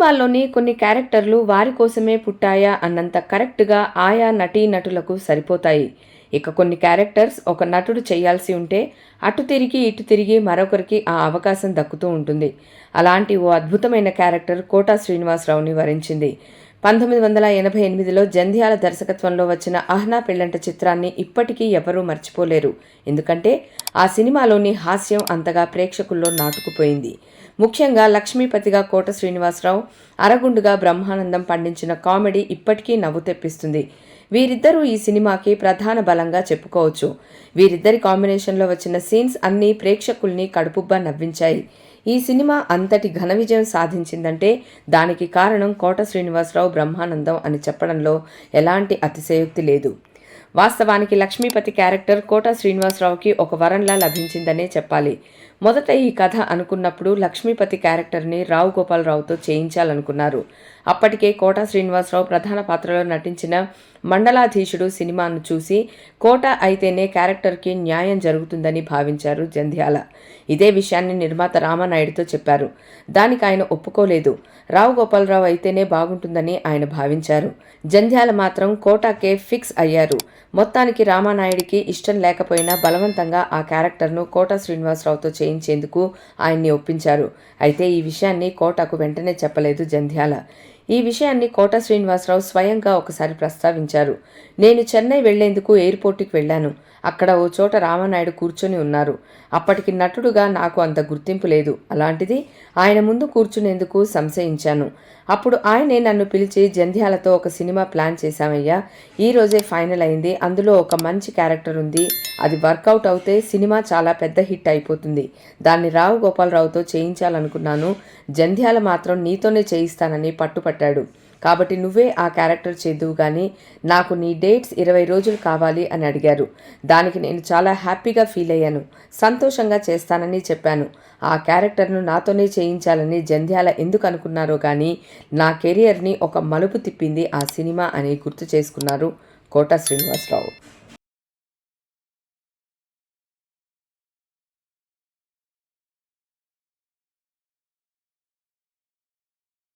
సినిమాల్లోని కొన్ని క్యారెక్టర్లు వారి కోసమే పుట్టాయా అన్నంత కరెక్ట్‌గా ఆయా నటీనటులకు సరిపోతాయి. ఇక కొన్ని క్యారెక్టర్స్ ఒక నటుడు చేయాల్సి ఉంటే అటు తిరిగి, ఇటు తిరిగి మరొకరికి ఆ అవకాశం దక్కుతూ ఉంటుంది. అలాంటి ఓ అద్భుతమైన క్యారెక్టర్ కోటా శ్రీనివాసరావుని వరించింది. 1988లో జంధ్యాల దర్శకత్వంలో వచ్చిన 'ఆహ్నా పెళ్ళంట' చిత్రాన్ని ఇప్పటికీ ఎవరూ మర్చిపోలేరు. ఎందుకంటే ఆ సినిమాలోని హాస్యం అంతగా ప్రేక్షకుల్లో నాటుకుపోయింది. ముఖ్యంగా లక్ష్మీపతిగా కోట శ్రీనివాసరావు, అరగుండుగా బ్రహ్మానందం పండించిన కామెడీ ఇప్పటికీ నవ్వు తెప్పిస్తుంది. వీరిద్దరూ ఈ సినిమాకి ప్రధాన బలంగా చెప్పుకోవచ్చు. వీరిద్దరి కాంబినేషన్లో వచ్చిన సీన్స్ అన్నీ ప్రేక్షకుల్ని కడుపుబ్బా నవ్వించాయి. ఈ సినిమా అంతటి ఘన విజయం సాధించిందంటే దానికి కారణం కోట శ్రీనివాసరావు, బ్రహ్మానందం అని చెప్పడంలో ఎలాంటి అతిశయోక్తి లేదు. వాస్తవానికి లక్ష్మీపతి క్యారెక్టర్ కోట శ్రీనివాసరావుకి ఒక వరంలా లభించిందనే చెప్పాలి. మొదట ఈ కథ అనుకున్నప్పుడు లక్ష్మీపతి క్యారెక్టర్ని రావు గోపాలరావుతో చేయించాలనుకున్నారు. అప్పటికే కోట శ్రీనివాసరావు ప్రధాన పాత్రలో నటించిన మండలాధీశుడు సినిమాను చూసి కోట అయితేనే క్యారెక్టర్కి న్యాయం జరుగుతుందని భావించారు జంధ్యాల. ఇదే విషయాన్ని నిర్మాత రామానాయుడుతో చెప్పారు. దానికి ఆయన ఒప్పుకోలేదు. రావు గోపాలరావు అయితేనే బాగుంటుందని ఆయన భావించారు. జంధ్యాల మాత్రం కోటాకే ఫిక్స్ అయ్యారు. మొత్తానికి రామానాయుడికి ఇష్టం లేకపోయినా బలవంతంగా ఆ క్యారెక్టర్ను కోట శ్రీనివాసరావుతో చేయించేందుకు ఆయన్ని ఒప్పించారు. అయితే ఈ విషయాన్ని కోటకు వెంటనే చెప్పలేదు జంధ్యాల. ఈ విషయాన్ని కోట శ్రీనివాసరావు స్వయంగా ఒకసారి ప్రస్తావించారు. నేను చెన్నై వెళ్లేందుకు ఎయిర్పోర్టుకి వెళ్ళాను. అక్కడ ఓ చోట రామానాయుడు కూర్చొని ఉన్నారు. అప్పటికి నటుడుగా నాకు అంత గుర్తింపు లేదు. అలాంటిది ఆయన ముందు కూర్చునేందుకు సంశయించాను. అప్పుడు ఆయనే నన్ను పిలిచి జంధ్యాలతో ఒక సినిమా ప్లాన్ చేశామయ్యా, ఈ రోజే ఫైనల్ అయింది. అందులో ఒక మంచి క్యారెక్టర్ ఉంది. అది వర్కౌట్ అవుతే సినిమా చాలా పెద్ద హిట్ అయిపోతుంది. దాన్ని రావు గోపాలరావుతో చేయించాలనుకున్నాను. జంధ్యాల మాత్రం నీతోనే చేయిస్తానని పట్టుపట్టాడు. కాబట్టి నువ్వే ఆ క్యారెక్టర్ చేద్దువు కానీ నాకు నీ డేట్స్ 20 రోజులు కావాలి అని అడిగారు. దానికి నేను చాలా హ్యాపీగా ఫీల్ అయ్యాను. సంతోషంగా చేస్తానని చెప్పాను. ఆ క్యారెక్టర్ను నాతోనే చేయించాలని జంధ్యాల ఎందుకు అనుకున్నారో కానీ నా కెరియర్ని ఒక మలుపు తిప్పింది ఆ సినిమా అని గుర్తు చేసుకున్నారు కోట శ్రీనివాసరావు.